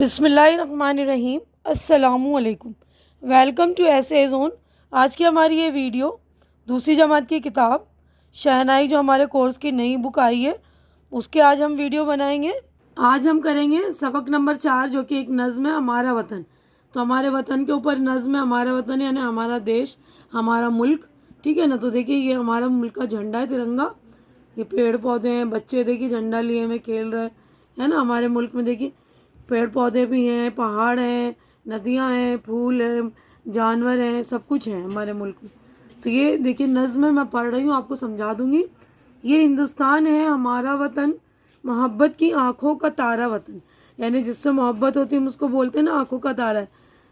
बिस्मिल्लाहिर्रहमानिर्रहीम। अस्सलामुअलैकुम। Welcome to ऐसे जोन। आज की हमारी ये वीडियो दूसरी जमात की किताब शहनाई जो हमारे कोर्स की नई बुक आई है उसके आज हम वीडियो बनाएंगे। आज हम करेंगे सबक नंबर 4 जो कि एक नज़्म है हमारा वतन। तो हमारे वतन के ऊपर नज़्म है हमारा वतन यानी हमारा देश, हमारा मुल्क। ठीक है ना। तो देखिए ये हमारा मुल्क का झंडा है, तिरंगा। ये पेड़ पौधे हैं, बच्चे देखिए झंडा लिए हुए खेल रहे हैं, है ना। हमारे मुल्क में देखिए पेड़ पौधे भी हैं, पहाड़ हैं, नदियां हैं, फूल हैं, जानवर हैं, सब कुछ है हमारे मुल्क में। तो ये देखिए नज़्म मैं पढ़ रही हूँ, आपको समझा दूँगी। ये हिंदुस्तान है हमारा वतन, मोहब्बत की आँखों का तारा वतन। यानी जिससे मोहब्बत होती है हम उसको बोलते हैं ना आँखों का तारा है।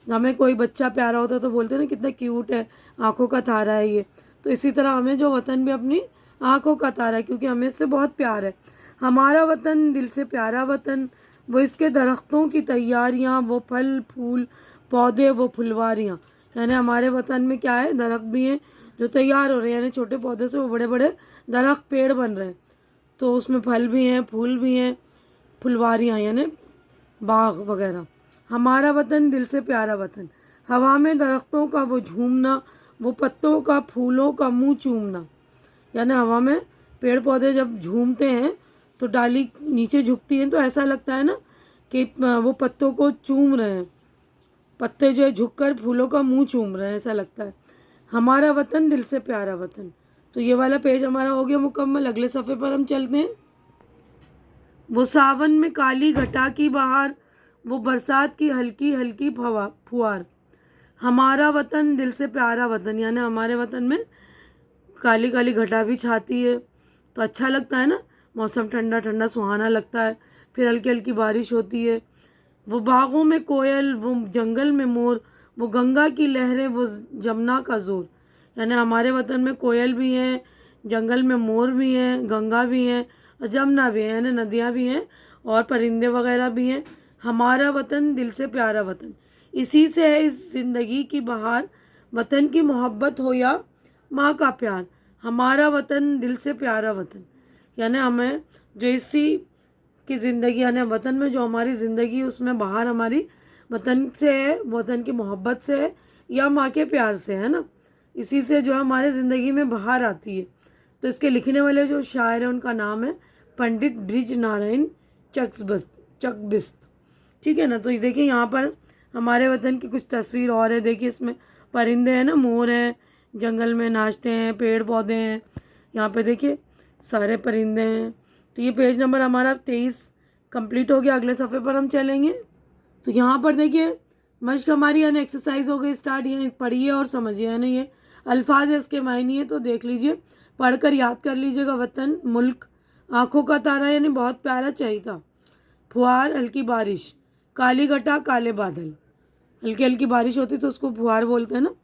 हमें कोई बच्चा प्यारा होता है तो बोलते हैं ना कितना क्यूट है, आँखों का तारा है ये। तो इसी तरह हमें जो वतन भी अपनी आँखों का तारा है, क्योंकि हमें इससे बहुत प्यार है। हमारा वतन दिल से प्यारा वतन, वो इसके दरख्तों की तैयारियाँ, वो फल फूल पौधे, वो फुलवारियाँ। यानी हमारे वतन में क्या है, दरख्त भी हैं जो तैयार हो रहे हैं, यानी छोटे पौधे से वो बड़े बड़े दरख्त पेड़ बन रहे हैं। तो उसमें फल भी हैं, फूल भी हैं, फुलवारियाँ यानी बाग वगैरह। हमारा वतन दिल से प्यारा वतन, हवा में दरख्तों का वो झूमना, वो पत्तों का फूलों का मुंह चूमना। यानी हवा में पेड़ पौधे जब झूमते हैं तो डाली नीचे झुकती हैं तो ऐसा लगता है ना कि वो पत्तों को चूम रहे हैं, पत्ते जो है झुककर फूलों का मुंह चूम रहे हैं, ऐसा लगता है। हमारा वतन दिल से प्यारा वतन। तो ये वाला पेज हमारा हो गया मुकम्मल। अगले सफ़े पर हम चलते हैं। वो सावन में काली घटा की बहार, वो बरसात की हल्की हल्की फुहार। हमारा वतन दिल से प्यारा वतन, यानी हमारे वतन में काली काली घटा भी छाती है तो अच्छा लगता है ना, मौसम ठंडा ठंडा सुहाना लगता है। फिर हल्की हल्की बारिश होती है। वो बागों में कोयल, वो जंगल में मोर, वो गंगा की लहरें, वो जमुना का जोर। यानी हमारे वतन में कोयल भी हैं, जंगल में मोर भी हैं, गंगा भी हैं और जमुना भी है, यानी नदियाँ भी हैं और परिंदे वगैरह भी हैं। हमारा वतन दिल से प्यारा वतन, इसी से है इस ज़िंदगी की बहार, वतन की मोहब्बत हो या माँ का प्यार। हमारा वतन दिल से प्यारा वतन, यानी हमें जो इसी की ज़िंदगी यानी वतन में जो हमारी ज़िंदगी उसमें बाहर हमारी वतन से है, वतन की मोहब्बत से है या माँ के प्यार से, है ना। इसी से जो है हमारे ज़िंदगी में बाहर आती है। तो इसके लिखने वाले जो शायर हैं उनका नाम है पंडित ब्रिज नारायण चकबिस्त। ठीक है ना। तो ये देखिए यहाँ पर हमारे वतन की कुछ तस्वीर और है। देखिए इसमें परिंदे हैं ना, मोर हैं, जंगल में नाचते हैं, पेड़ पौधे हैं, यहाँ पे देखिए सारे परिंदे हैं। तो ये पेज नंबर हमारा 23 कंप्लीट हो गया। अगले सफ़े पर हम चलेंगे। तो यहाँ पर देखिए मश्क हमारी यानी एक्सरसाइज हो गई स्टार्ट। ये पढ़िए और समझिए, यानी ये अल्फाज है, इसके मायने है तो देख लीजिए, पढ़कर याद कर लीजिएगा। वतन, मुल्क, आँखों का तारा यानी बहुत प्यारा चाहिए था, फुहार हल्की बारिश, काली घटा काले बादल। हल्की हल्की बारिश होती तो उसको फुहार बोलते हैं ना।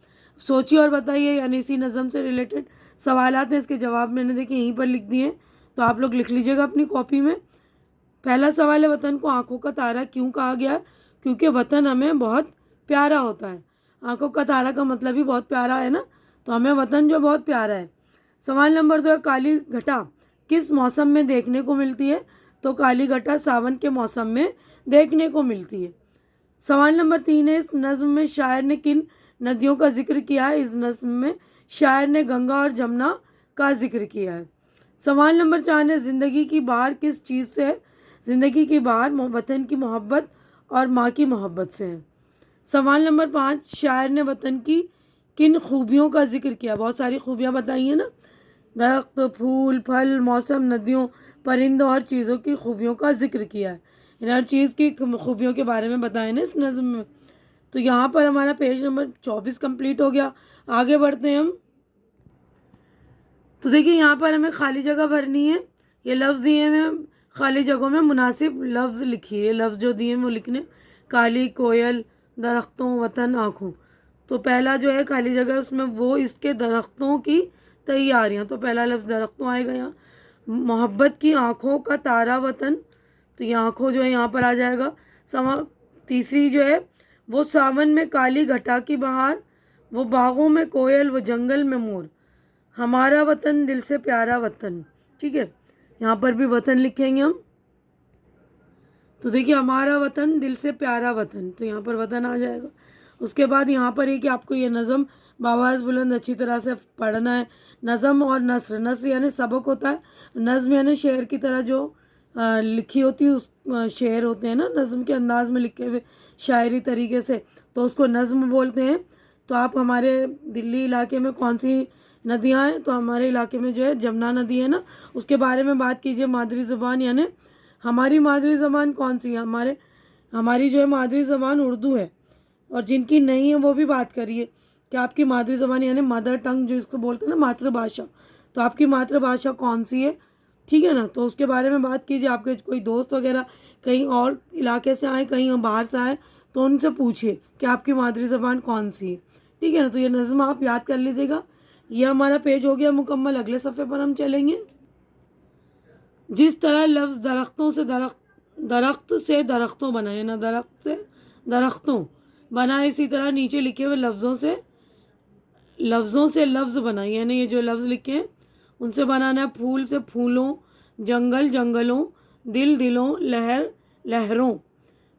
सोचिए और बताइए, यानी इसी नज़म से रिलेटेड सवालात हैं, इसके जवाब मैंने देखिए यहीं पर लिख दिए, तो आप लोग लिख लीजिएगा अपनी कॉपी में। पहला सवाल है, वतन को आँखों का तारा क्यों कहा गया? क्योंकि वतन हमें बहुत प्यारा होता है। आँखों का तारा का मतलब ही बहुत प्यारा है ना, तो हमें वतन जो बहुत प्यारा है। सवाल नंबर 2 है, काली घटा किस मौसम में देखने को मिलती है? तो काली घटा सावन के मौसम में देखने को मिलती है। सवाल नंबर 3 है, इस नज़्म में शायर ने किन नदियों का जिक्र किया है? इस नज़्म में शायर ने गंगा और जमुना का जिक्र किया है। सवाल नंबर 4 है, ज़िंदगी की बहार किस चीज़ से है? ज़िंदगी की बहार वतन की मोहब्बत और माँ की मोहब्बत से है। सवाल नंबर 5, शायर ने वतन की किन खूबियों का जिक्र किया? बहुत सारी खूबियाँ बताई हैं ना, दरख्त, फूल, फल, मौसम, नदियों, परिंदों और चीज़ों की खूबियों का जिक्र किया है। इन हर चीज़ की खूबियों के बारे में बताए ना इस नज़्म में। तो यहाँ पर हमारा पेज नंबर 24 कंप्लीट हो गया। आगे बढ़ते हैं हम। तो देखिए यहाँ पर हमें खाली जगह भरनी है। ये लफ्ज़ दिए हैं, खाली जगहों में मुनासिब लफ्ज़ लिखिए। लफ्ज़ जो दिए हैं वो लिखने, काली, कोयल, दरख्तों, वतन, आँखों। तो पहला जो है खाली जगह उसमें वो इसके दरख्तों की तैयारियाँ, तो पहला लफ्ज़ दरख्तों आएगा यहाँ। मोहब्बत की आँखों का तारा वतन, तो ये आँखों जो है यहाँ पर आ जाएगा। तीसरी जो है, वो सावन में काली घटा की बहार, वो बागों में कोयल, वो जंगल में मोर। हमारा वतन दिल से प्यारा वतन। ठीक है, यहाँ पर भी वतन लिखेंगे हम। तो देखिए हमारा वतन दिल से प्यारा वतन, तो यहाँ पर वतन आ जाएगा। उसके बाद यहाँ पर है कि आपको ये नज़म बावाज़ बुलंद अच्छी तरह से पढ़ना है। नज़म और नस्र, नस्र यानी सबक होता है, नज़म यानी शेर की तरह जो लिखी होती है, उस शेर होते हैं ना नज़म के अंदाज में लिखे हुए शायरी तरीके से, तो उसको नज़म बोलते हैं। तो आप हमारे दिल्ली इलाके में कौन सी नदियाँ हैं, तो हमारे इलाके में जो है जमुना नदी है ना, उसके बारे में बात कीजिए। मादरी ज़बान यानी हमारी मादरी ज़बान कौन सी है, हमारी जो है मादरी ज़बान उर्दू है, और जिनकी नहीं है वो भी बात करिए कि आपकी मादरी ज़बान यानी मदर टंग जो इसको बोलते हैं ना, मातृभाषा, तो आपकी मातृभाषा कौन सी है, ठीक है ना। तो उसके बारे में बात कीजिए। आपके कोई दोस्त वगैरह कहीं और इलाके से आए, कहीं बाहर से आए, तो उनसे पूछिए कि आपकी मादरी ज़बान कौन सी है, ठीक है ना। तो ये नज़म आप याद कर लीजिएगा। ये हमारा पेज हो गया मुकम्मल। अगले सफ़े पर हम चलेंगे। जिस तरह लफ्ज़ दरख्त से दरख्तों बनाए ना, दरख्त से दरख्तों बनाए, इसी तरह नीचे लिखे हुए लफ्ज़ों से लफ्ज़ बनाए, यानी ये जो लफ्ज़ लिखे हैं उनसे बनाना है। फूल से फूलों, जंगल जंगलों, दिल दिलों, लहर लहरों,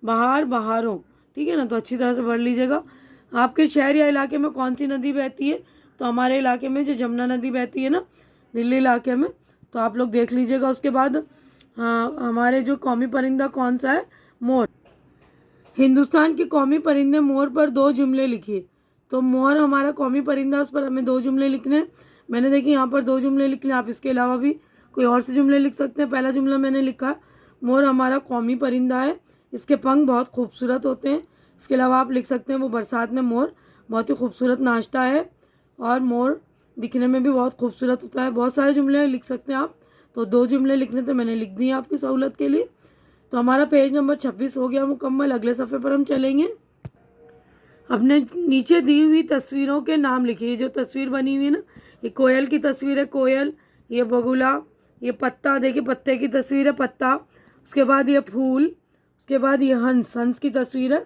बहार बहारों, ठीक है ना। तो अच्छी तरह से पढ़ लीजिएगा। आपके शहर या इलाके में कौन सी नदी बहती है, तो हमारे इलाके में जो जमुना नदी बहती है ना, दिल्ली इलाके में, तो आप लोग देख लीजिएगा। उसके बाद हाँ, हमारे जो कौमी परिंदा कौन सा है, मोर। हिंदुस्तान के कौमी परिंदे मोर पर 2 जुमले लिखिए। तो मोर हमारा कौमी परिंदा, उस पर हमें 2 जुमले लिखने हैं। मैंने देखिए यहाँ पर 2 जुमले लिख लिए, आप इसके अलावा भी कोई और से जुमले लिख सकते हैं। पहला जुमला मैंने लिखा, मोर हमारा कौमी परिंदा है, इसके पंख बहुत खूबसूरत होते हैं। इसके अलावा आप लिख सकते हैं वो बरसात में मोर बहुत ही खूबसूरत नाचता है, और मोर दिखने में भी बहुत खूबसूरत होता है। बहुत सारे जुमले लिख सकते हैं आप, तो 2 जुमले लिखने थे, मैंने लिख दिए आपकी सहूलत के लिए। तो हमारा पेज नंबर 26 हो गया मुकम्मल। अगले सफ़े पर हम चलेंगे। अपने नीचे दी हुई तस्वीरों के नाम लिखिए। जो तस्वीर बनी हुई है ना, ये कोयल की तस्वीर है, कोयल, ये बगुला, ये पत्ता, देखिए पत्ते की तस्वीर है, पत्ता, उसके बाद ये फूल, उसके बाद ये हंस, हंस की तस्वीर है।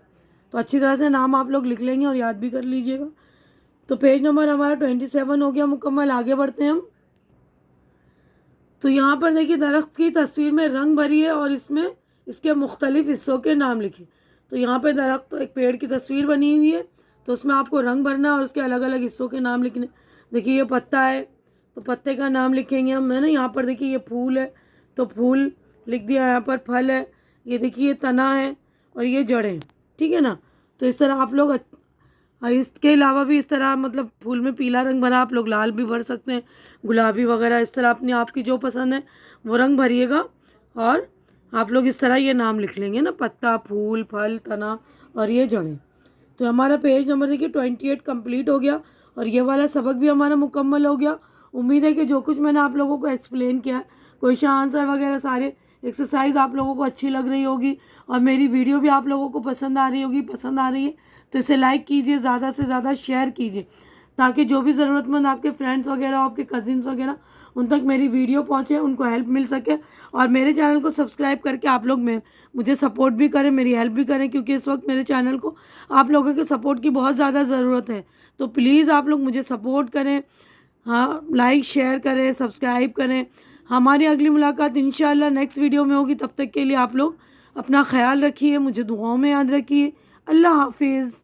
तो अच्छी तरह से नाम आप लोग लिख लेंगे और याद भी कर लीजिएगा। तो पेज नंबर हमारा 27 हो गया मुकम्मल। आगे बढ़ते हैं हम। तो यहाँ पर देखिए दरख्त की तस्वीर में रंग भरी है और इसमें इसके मुख्तलिफ हिस्सों के नाम लिखे। तो यहाँ पे दरख्त, एक पेड़ की तस्वीर बनी हुई है, तो उसमें आपको रंग भरना और उसके अलग अलग हिस्सों के नाम लिखने। देखिए ये पत्ता है, तो पत्ते का नाम लिखेंगे हम, है ना। यहाँ पर देखिए ये फूल है, तो फूल लिख दिया। यहाँ पर फल है, ये देखिए ये तना है, और ये जड़ें, ठीक है ना। तो इस तरह आप लोग, इसके अलावा भी इस तरह मतलब फूल में पीला रंग भरा, आप लोग लाल भी भर सकते हैं, गुलाबी वगैरह, इस तरह अपने आपकी जो पसंद है वो रंग भरिएगा। और आप लोग इस तरह ये नाम लिख लेंगे ना, पत्ता, फूल, फल, तना और ये जड़ें। तो हमारा पेज नंबर देखिए 28 कंप्लीट हो गया, और ये वाला सबक भी हमारा मुकम्मल हो गया। उम्मीद है कि जो कुछ मैंने आप लोगों को एक्सप्लेन किया, क्वेश्चन आंसर वगैरह सारे एक्सरसाइज आप लोगों को अच्छी लग रही होगी, और मेरी वीडियो भी आप लोगों को पसंद आ रही होगी, पसंद आ रही है तो इसे लाइक कीजिए, ज़्यादा से ज़्यादा शेयर कीजिए, ताकि जो भी ज़रूरतमंद आपके फ्रेंड्स वगैरह, आपके कज़िन्स वगैरह, उन तक मेरी वीडियो पहुंचे, उनको हेल्प मिल सके। और मेरे चैनल को सब्सक्राइब करके आप लोग मुझे सपोर्ट भी करें, मेरी हेल्प भी करें, क्योंकि इस वक्त मेरे चैनल को आप लोगों के सपोर्ट की बहुत ज़्यादा ज़रूरत है। तो प्लीज़ आप लोग मुझे सपोर्ट करें, हाँ, लाइक शेयर करें, सब्सक्राइब करें। हमारी अगली मुलाकात इंशाअल्लाह नेक्स्ट वीडियो में होगी। तब तक के लिए आप लोग अपना ख्याल रखिए, मुझे दुआओं में याद रखिए। अल्लाह हाफिज़।